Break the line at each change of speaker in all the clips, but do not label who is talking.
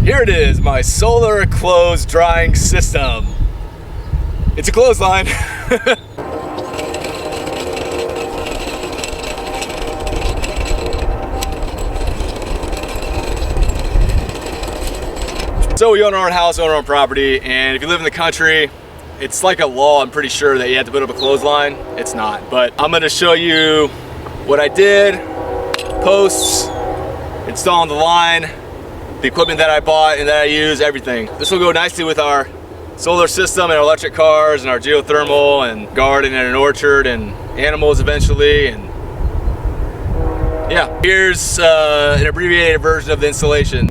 Here it is, my solar clothes drying system. It's a clothesline. So we own our own house, own our own property, and if you live in the country, it's like a law, I'm pretty sure, that you have to put up a clothesline. It's not, but I'm gonna show you what I did, posts, installing the line, the equipment that I bought and that I use, everything. This will go nicely with our solar system and our electric cars and our geothermal and garden and an orchard and animals eventually. And yeah, here's an abbreviated version of the installation.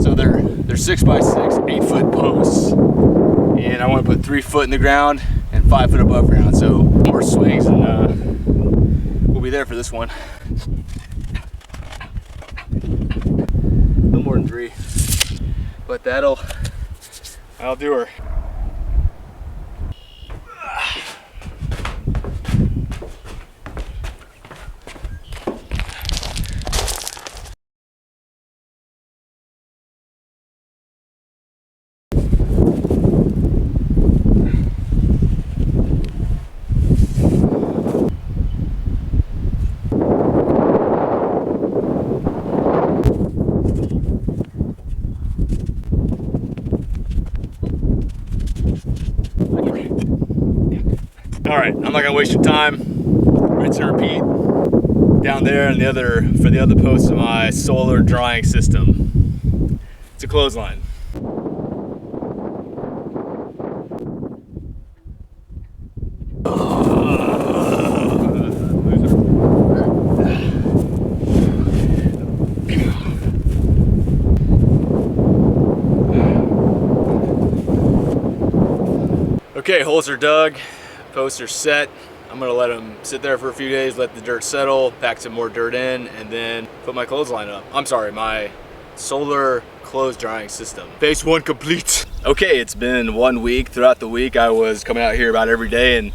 So they're 6x6, 8-foot posts, and I want to put 3 foot in the ground and 5 foot above ground. So more swings, and we'll be there for this one. A little more than 3, but that'll do her. All right, I'm not gonna waste your time. Rinse and repeat down there and for the other posts of my solar drying system. It's a clothesline. Okay, holes are dug. Posts are set. I'm gonna let them sit there for a few days, let the dirt settle, pack some more dirt in, and then put my clothesline up. I'm sorry, my solar clothes drying system. Phase 1 complete. Okay, it's been 1 week. Throughout the week, I was coming out here about every day and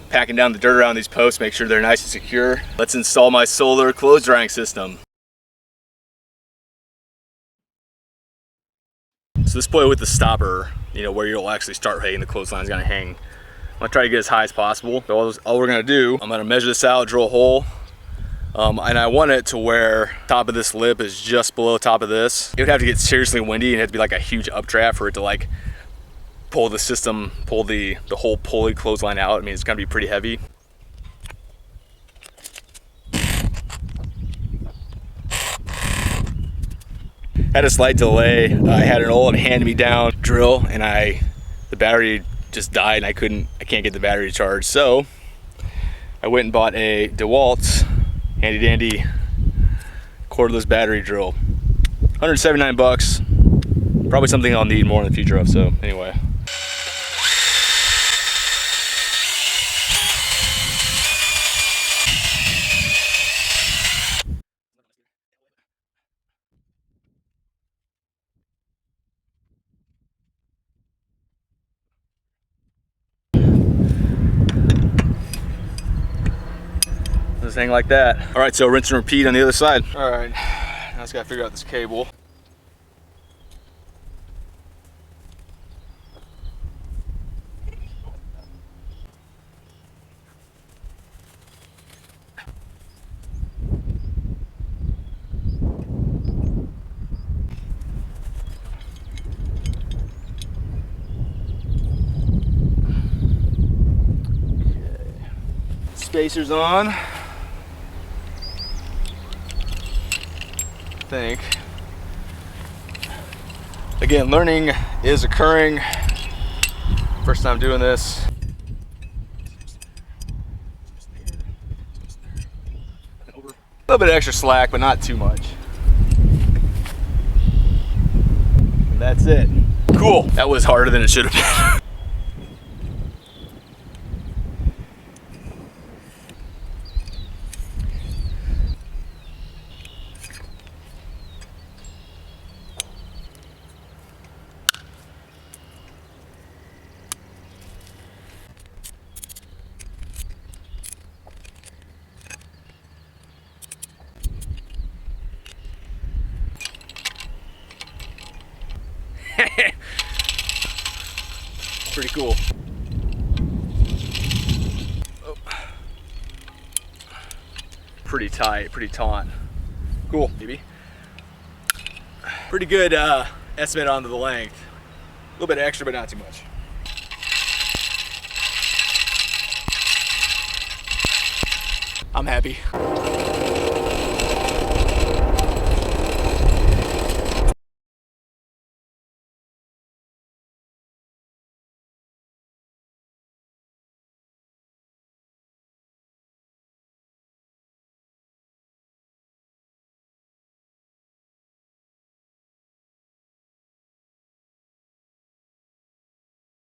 packing down the dirt around these posts, make sure they're nice and secure. Let's install my solar clothes drying system. So this point with the stopper, you know, where you'll actually start hanging, the clothesline's gonna hang. I'm gonna try to get as high as possible. So all we're gonna do, I'm gonna measure this out, drill a hole, and I want it to where top of this lip is just below top of this. It would have to get seriously windy and it had to be like a huge updraft for it to like pull the system, pull the whole pulley clothesline out. I mean, it's gonna be pretty heavy. Had a slight delay. I had an old hand-me-down drill and the battery just died and I can't get the battery charged. So I went and bought a DeWalt handy dandy cordless battery drill. 179 bucks. Probably something I'll need more in the future of, so anyway. This thing like that. All right, so rinse and repeat on the other side. All right, now I just gotta figure out this cable. Spacers on. I think. Again, learning is occurring first time doing this. A little bit of extra slack, but not too much. And that's it. Cool. That was harder than it should have been. Pretty cool. Oh. Pretty tight, pretty taut. Cool, maybe. Pretty good estimate on the length. A little bit extra, but not too much. I'm happy.